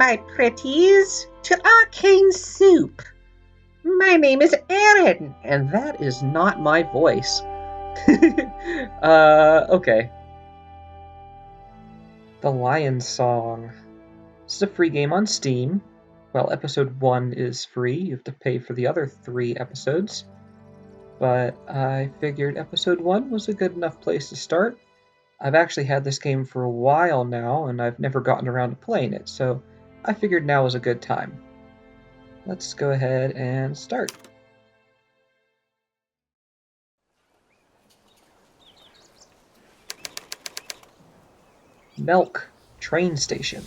my pretties, to Arcane Soup. My name is Aaron, and that is not my voice. Okay. The Lion Song. This is a free game on Steam. Well, episode 1 is free. You have to pay for the other 3 episodes. But I figured episode 1 was a good enough place to start. I've actually had this game for a while now, and I've never gotten around to playing it, so I figured now was a good time. Let's go ahead and start. Milk train station.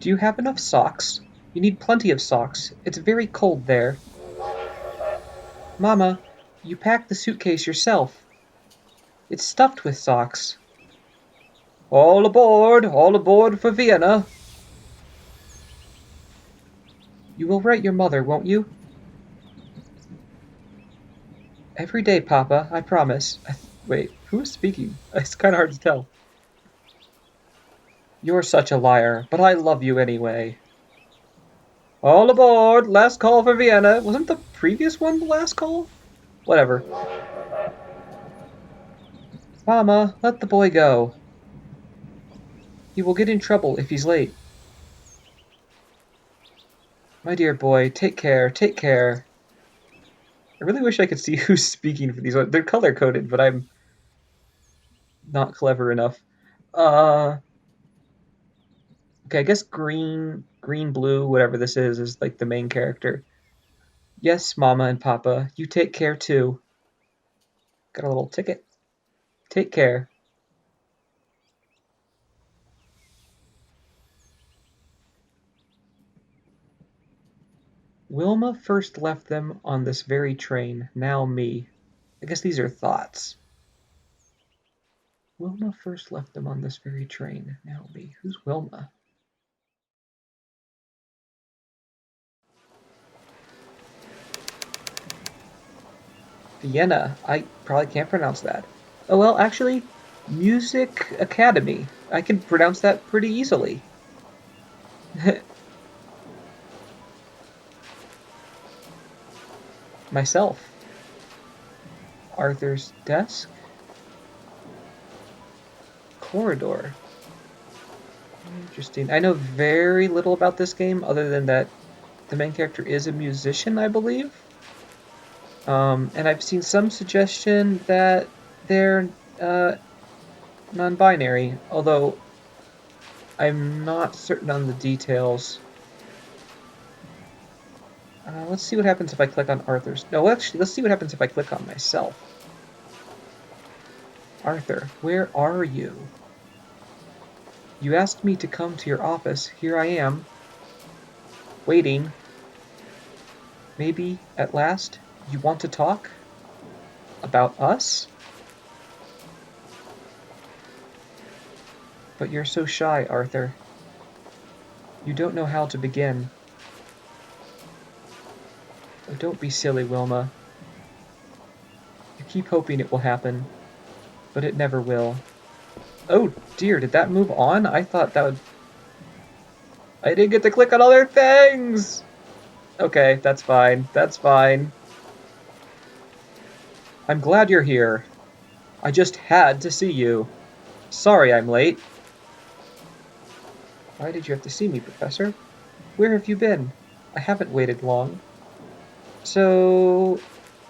Do you have enough socks? You need plenty of socks. It's very cold there. Mama, you packed the suitcase yourself. It's stuffed with socks. All aboard for Vienna. You will write your mother, won't you? Every day, Papa, I promise. Wait, who is speaking? It's kind of hard to tell. You're such a liar, but I love you anyway. All aboard! Last call for Vienna. Wasn't the previous one the last call? Whatever. Mama, let the boy go. He will get in trouble if he's late. My dear boy, take care, take care. I really wish I could see who's speaking for these ones. They're color-coded, but I'm not clever enough. Okay, I guess green, blue, whatever this is like the main character. Yes, Mama and Papa, you take care too. Got a little ticket. Take care. Wilma first left them on this very train, now me. I guess these are thoughts. Wilma first left them on this very train, now me. Who's Wilma? Vienna. I probably can't pronounce that. Oh well, actually, Music Academy. I can pronounce that pretty easily. Myself. Arthur's desk. Corridor. Interesting. I know very little about this game other than that the main character is a musician, I believe. And I've seen some suggestion that they're non-binary, although I'm not certain on the details. Let's see what happens if I click on Arthur's. No, actually, let's see what happens if I click on myself. Arthur, where are you? You asked me to come to your office. Here I am. Waiting. Maybe, at last, you want to talk? About us? But you're so shy, Arthur. You don't know how to begin. Oh, don't be silly, Wilma. You keep hoping it will happen, but it never will. Oh dear, did that move on? I thought that would... I didn't get to click on other things! Okay, that's fine. That's fine. I'm glad you're here. I just had to see you. Sorry I'm late. Why did you have to see me, Professor? Where have you been? I haven't waited long. So,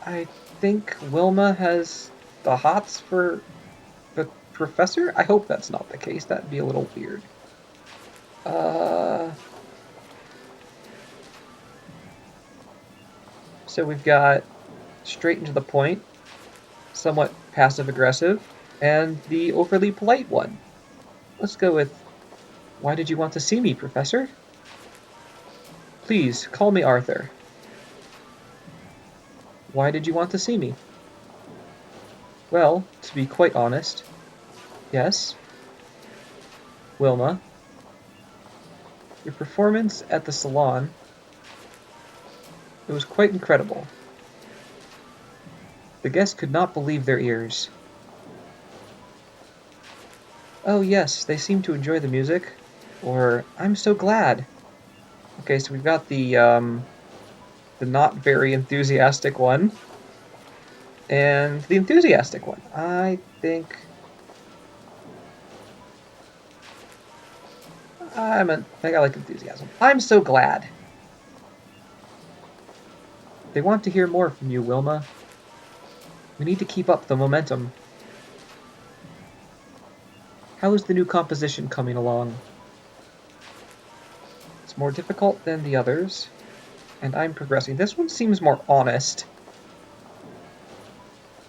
I think Wilma has the hots for the professor? I hope that's not the case. That'd be a little weird. So we've got straight and to the point, somewhat passive-aggressive, and the overly polite one. Let's go with, why did you want to see me, Professor? Please, call me Arthur. Why did you want to see me? Well, to be quite honest, yes. Wilma, your performance at the salon, it was quite incredible. The guests could not believe their ears. Oh yes, they seem to enjoy the music. Or, I'm so glad. Okay, so we've got the not very enthusiastic one, and the enthusiastic one. I think I like enthusiasm. I'm so glad. They want to hear more from you, Wilma. We need to keep up the momentum. How is the new composition coming along? It's more difficult than the others, and I'm progressing. This one seems more honest.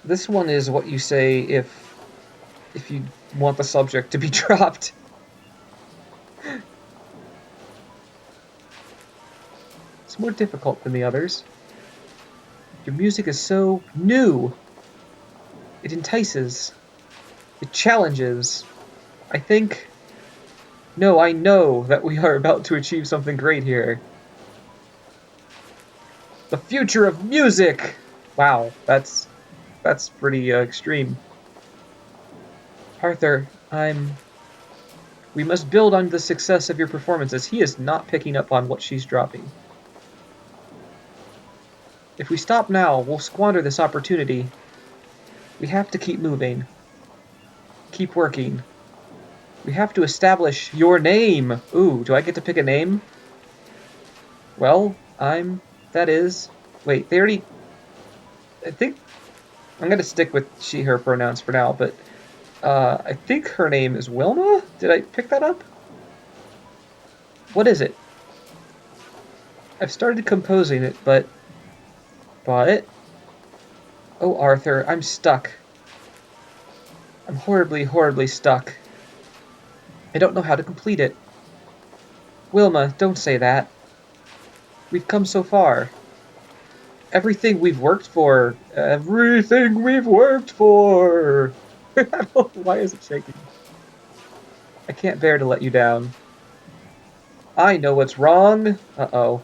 This one is what you say if you want the subject to be dropped. It's more difficult than the others. Your music is so new. It entices. It challenges. I think. No, I know that we are about to achieve something great here. The future of music! Wow, that's pretty extreme. Arthur, we must build on the success of your performances. He is not picking up on what she's dropping. If we stop now, we'll squander this opportunity. We have to keep moving. Keep working. We have to establish your name. Ooh, do I get to pick a name? Well, that is... Wait, they already... I think... I'm gonna stick with she, her pronouns for now, but I think her name is Wilma? Did I pick that up? What is it? I've started composing it, but... But... Oh, Arthur, I'm stuck. I'm horribly, horribly stuck. I don't know how to complete it. Wilma, don't say that. We've come so far. Everything we've worked for. Everything we've worked for! Why is it shaking? I can't bear to let you down. I know what's wrong. Uh-oh.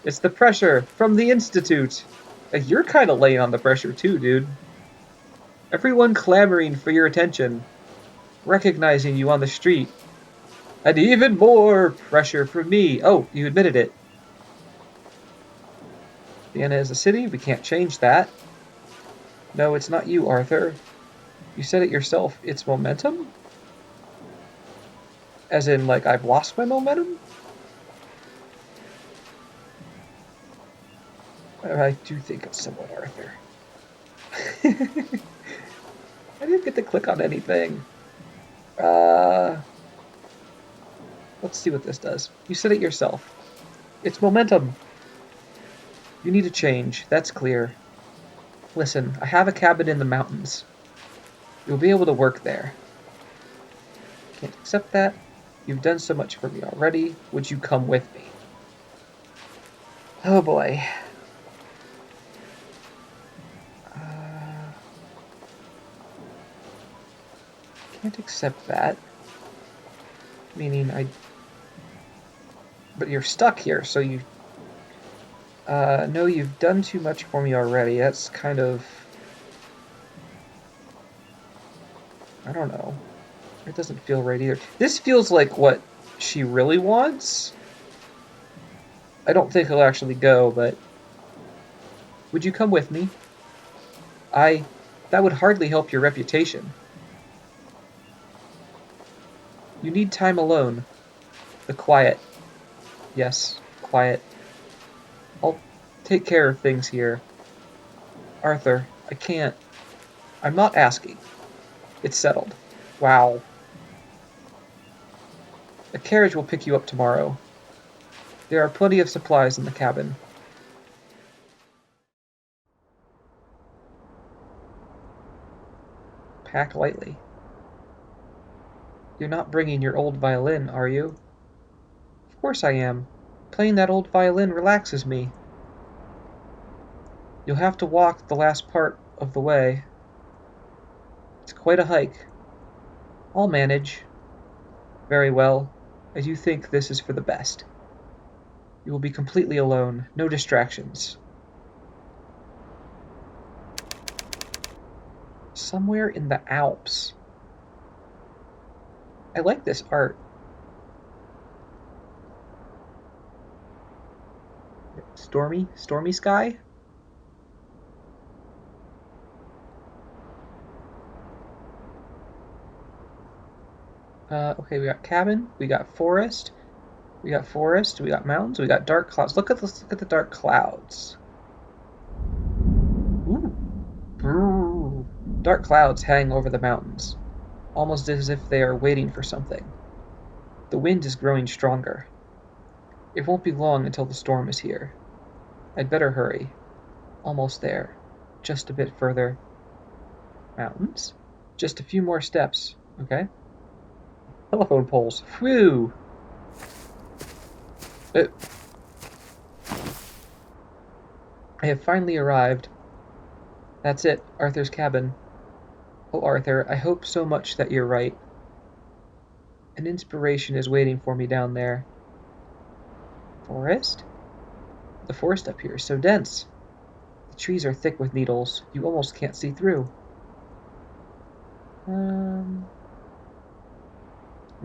It's the pressure from the Institute. You're kind of laying on the pressure too, dude. Everyone clamoring for your attention. Recognizing you on the street. And even more pressure from me. Oh, you admitted it. Vienna is a city. We can't change that. No, it's not you, Arthur. You said it yourself. It's momentum? As in, like, I've lost my momentum? I do think it's somewhat Arthur. I didn't get to click on anything. Let's see what this does. You said it yourself. It's momentum. You need a change. That's clear. Listen, I have a cabin in the mountains. You'll be able to work there. Can't accept that. You've done so much for me already. Would you come with me? Oh boy. Can't accept that. Meaning But you're stuck here, so you... no, you've done too much for me already. That's kind of... I don't know. It doesn't feel right either. This feels like what she really wants. I don't think he'll actually go, but... Would you come with me? That would hardly help your reputation. You need time alone. The quiet. Yes, quiet. I'll take care of things here. Arthur, I can't. I'm not asking. It's settled. Wow. A carriage will pick you up tomorrow. There are plenty of supplies in the cabin. Pack lightly. You're not bringing your old violin, are you? Of course I am. Playing that old violin relaxes me. You'll have to walk the last part of the way. It's quite a hike. I'll manage. Very well. I do think this is for the best. You will be completely alone. No distractions. Somewhere in the Alps. I like this art. Stormy sky? Okay, we got cabin, we got forest, we got mountains, we got dark clouds. Look at the dark clouds. Ooh. Dark clouds hang over the mountains, almost as if they are waiting for something. The wind is growing stronger. It won't be long until the storm is here. I'd better hurry. Almost there. Just a bit further. Mountains? Just a few more steps, okay? Telephone poles. Phew! Uh, I have finally arrived. That's it, Arthur's cabin. Oh, Arthur, I hope so much that you're right. An inspiration is waiting for me down there. Forest? The forest up here is so dense. The trees are thick with needles. You almost can't see through. Um,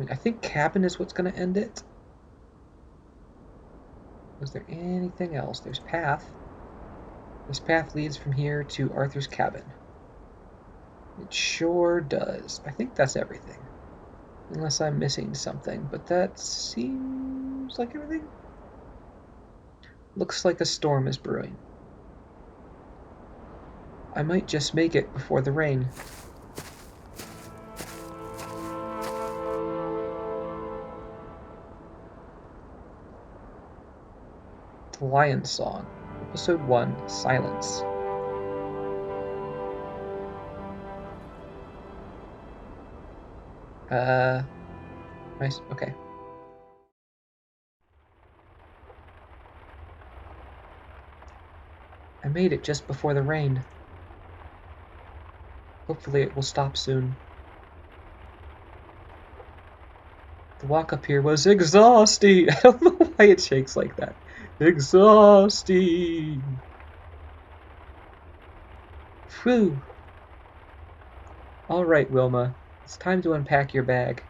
I think cabin is what's going to end it. Was there anything else? There's path. This path leads from here to Arthur's cabin. It sure does. I think that's everything. Unless I'm missing something, but that seems like everything. Looks like a storm is brewing. I might just make it before the rain. The Lion's Song, Episode 1, Silence. Nice, okay. I made it just before the rain. Hopefully it will stop soon. The walk up here was exhausting. I don't know why it shakes like that. Exhausting. Phew. All right, Wilma. It's time to unpack your bag.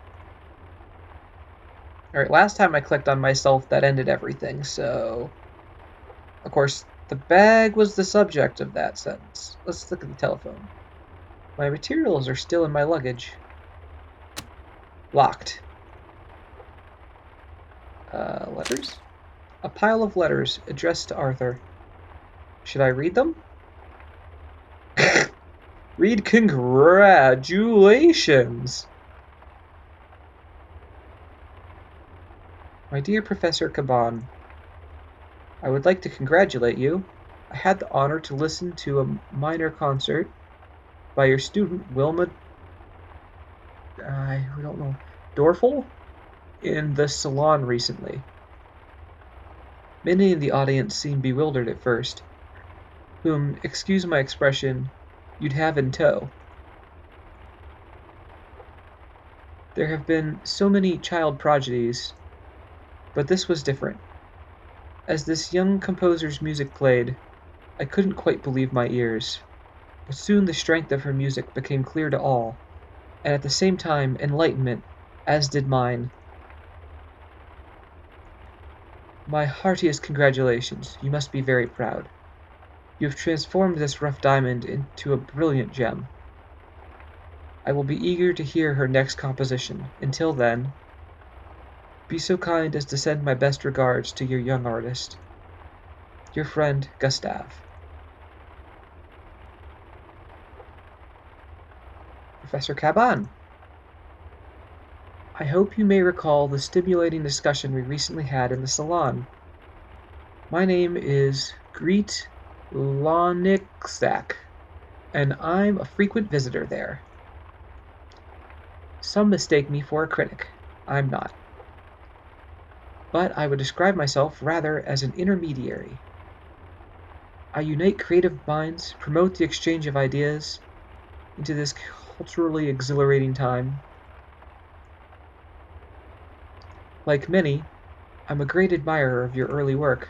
All right, last time I clicked on myself, that ended everything, so... Of course, the bag was the subject of that sentence. Let's look at the telephone. My materials are still in my luggage. Locked. Letters? A pile of letters addressed to Arthur. Should I read them? Read congratulations! My dear Professor Caban, I would like to congratulate you. I had the honor to listen to a minor concert by your student, Wilma, I don't know, Dorfel, in the salon recently. Many in the audience seemed bewildered at first, whom, excuse my expression, you'd have in tow. There have been so many child prodigies, but this was different. As this young composer's music played, I couldn't quite believe my ears, but soon the strength of her music became clear to all, and at the same time enlightenment, as did mine. My heartiest congratulations. You must be very proud. You have transformed this rough diamond into a brilliant gem. I will be eager to hear her next composition. Until then, be so kind as to send my best regards to your young artist. Your friend, Gustave. Professor Caban. I hope you may recall the stimulating discussion we recently had in the salon. My name is Greet Lonixak, and I'm a frequent visitor there. Some mistake me for a critic. I'm not. But I would describe myself rather as an intermediary. I unite creative minds, promote the exchange of ideas into this culturally exhilarating time. Like many, I'm a great admirer of your early work.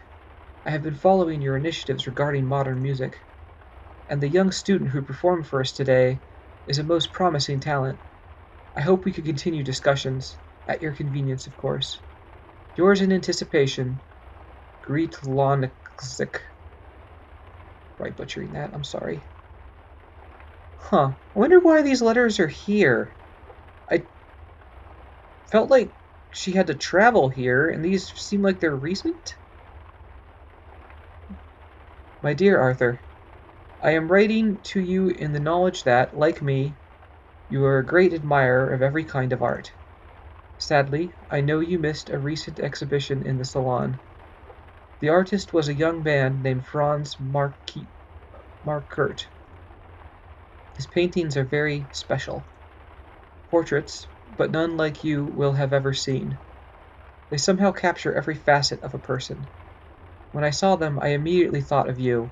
I have been following your initiatives regarding modern music, and the young student who performed for us today is a most promising talent. I hope we could continue discussions, at your convenience, of course. Yours in anticipation, Greet Lonzik. Probably butchering that, I'm sorry. Huh, I wonder why these letters are here. I felt like she had to travel here, and these seem like they're recent? My dear Arthur, I am writing to you in the knowledge that, like me, you are a great admirer of every kind of art. Sadly, I know you missed a recent exhibition in the salon. The artist was a young man named Franz Markert. His paintings are very special. Portraits, but none like you will have ever seen. They somehow capture every facet of a person. When I saw them, I immediately thought of you.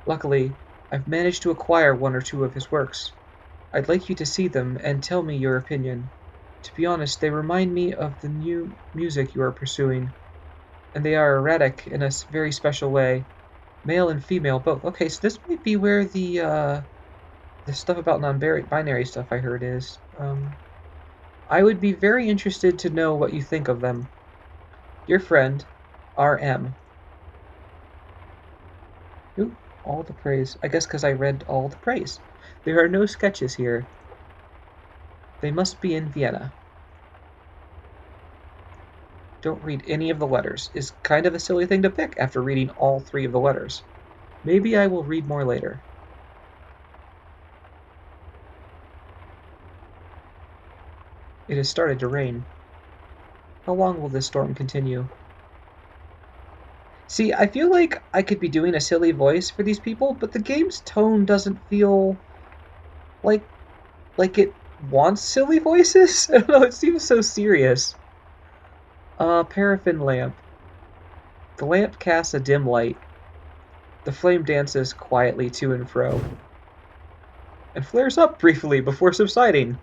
Luckily, I've managed to acquire one or two of his works. I'd like you to see them and tell me your opinion. To be honest, they remind me of the new music you are pursuing, and they are erratic in a very special way. Male and female both. Okay, so this might be where the stuff about non-binary stuff I heard is. I would be very interested to know what you think of them. Your friend, R.M. Ooh, all the praise. I guess because I read all the praise. There are no sketches here. They must be in Vienna. Don't read any of the letters is kind of a silly thing to pick after reading all three of the letters. Maybe I will read more later. It has started to rain. How long will this storm continue? See, I feel like I could be doing a silly voice for these people, but the game's tone doesn't feel like it wants silly voices. I don't know, it seems so serious. Paraffin lamp. The lamp casts a dim light. The flame dances quietly to and fro, and flares up briefly before subsiding.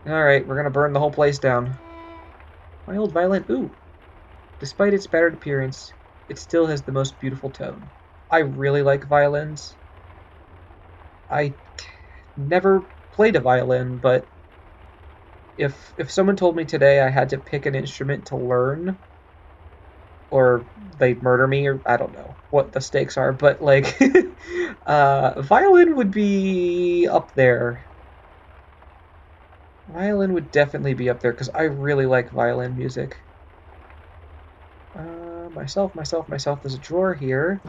Alright, we're gonna burn the whole place down. My old violin. Ooh. Despite its battered appearance, it still has the most beautiful tone. I really like violins. I never played a violin, but if someone told me today I had to pick an instrument to learn, or they'd murder me, or I don't know what the stakes are, but like, violin would be up there. Violin would definitely be up there because I really like violin music. Myself. There's a drawer here.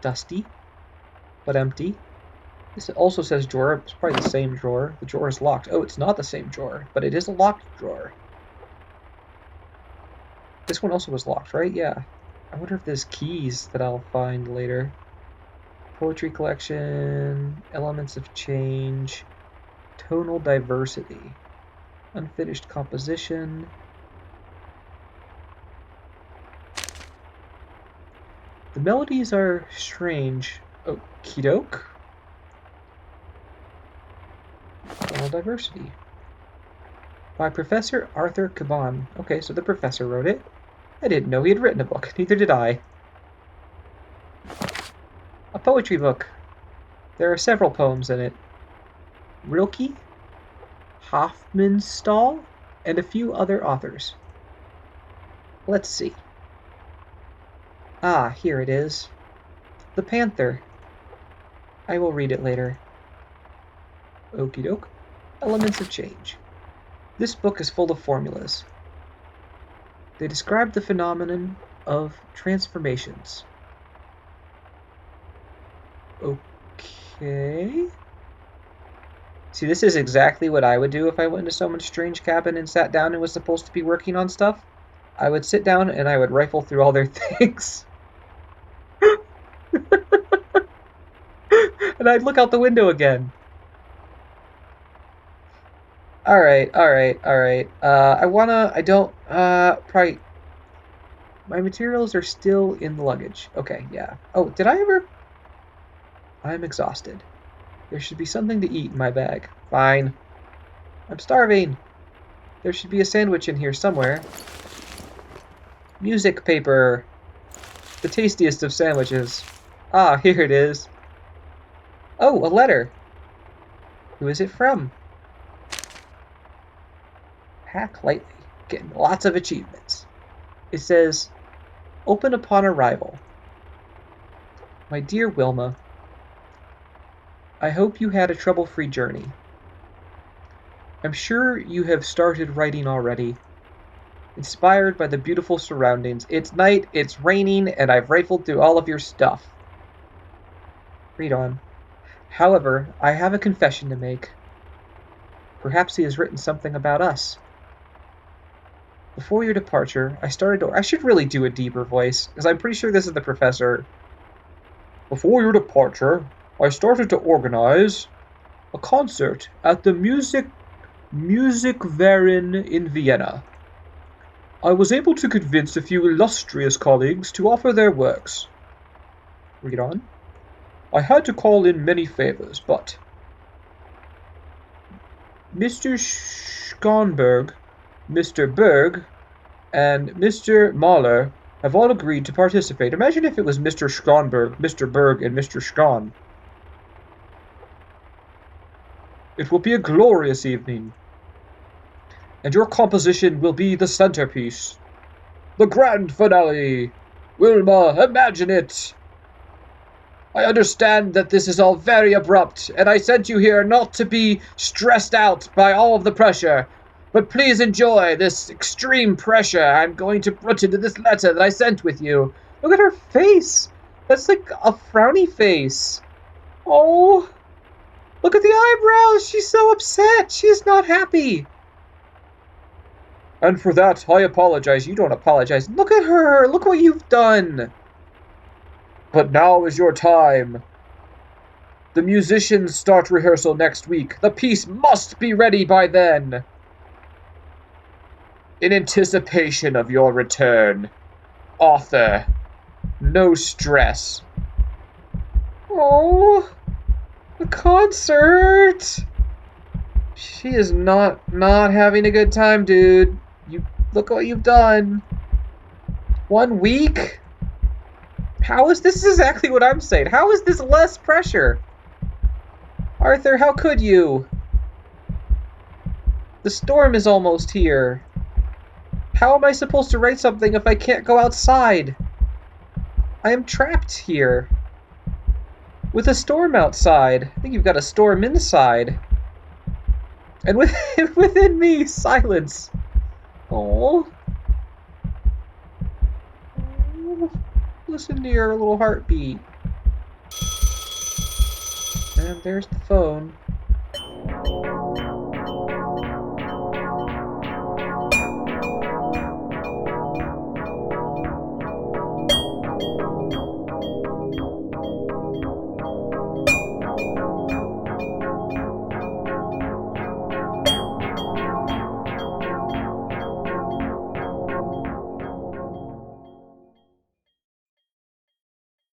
Dusty, but empty. This also says drawer. It's probably the same drawer. The drawer is locked. Oh, it's not the same drawer, but it is a locked drawer. This one also was locked, right? Yeah. I wonder if there's keys that I'll find later. Poetry collection, elements of change, tonal diversity, unfinished composition. The melodies are strange. Okie doke. Tonal diversity. By Professor Arthur Caban. Okay, so the professor wrote it. I didn't know he had written a book. Neither did I. A poetry book. There are several poems in it. Rilke, Hofmannsthal, and a few other authors. Let's see. Ah, here it is. The Panther. I will read it later. Okie doke. Elements of change. This book is full of formulas. They describe the phenomenon of transformations. Okay. See, this is exactly what I would do if I went into someone's strange cabin and sat down and was supposed to be working on stuff. I would sit down and I would rifle through all their things. And I'd look out the window again. Alright. Probably... My materials are still in the luggage. Okay, yeah. Oh, did I ever... I'm exhausted. There should be something to eat in my bag. Fine. I'm starving. There should be a sandwich in here somewhere. Music paper. The tastiest of sandwiches. Ah, here it is. Oh, a letter. Who is it from? Hack lightly, getting lots of achievements. It says, open upon arrival. My dear Wilma, I hope you had a trouble-free journey. I'm sure you have started writing already. Inspired by the beautiful surroundings. It's night, it's raining, and I've rifled through all of your stuff. Read on. However, I have a confession to make. Perhaps he has written something about us. Before your departure, I should really do a deeper voice, because I'm pretty sure this is the professor. Before your departure, I started to organize a concert at the Musikverein in Vienna. I was able to convince a few illustrious colleagues to offer their works. Read on. I had to call in many favors, but Mr. Schonberg, Mr. Berg, and Mr. Mahler have all agreed to participate. Imagine if it was Mr. Schonberg, Mr. Berg, and Mr. Schon. It will be a glorious evening, and your composition will be the centerpiece. The grand finale! Wilma, imagine it! I understand that this is all very abrupt, and I sent you here not to be stressed out by all of the pressure. But please enjoy this extreme pressure I'm going to put into this letter that I sent with you. Look at her face! That's like a frowny face. Oh, look at the eyebrows! She's so upset! She is not happy! And for that, I apologize. You don't apologize. Look at her! Look what you've done! But now is your time. The musicians start rehearsal next week. The piece must be ready by then. In anticipation of your return. Author. No stress. Oh, the concert. She is not having a good time, dude. You look what you've done. 1 week? How is this exactly what I'm saying? How is this less pressure? Arthur, how could you? The storm is almost here. How am I supposed to write something if I can't go outside? I am trapped here. With a storm outside. I think you've got a storm inside. And within me, silence. Oh. Listen to your little heartbeat. And there's the phone.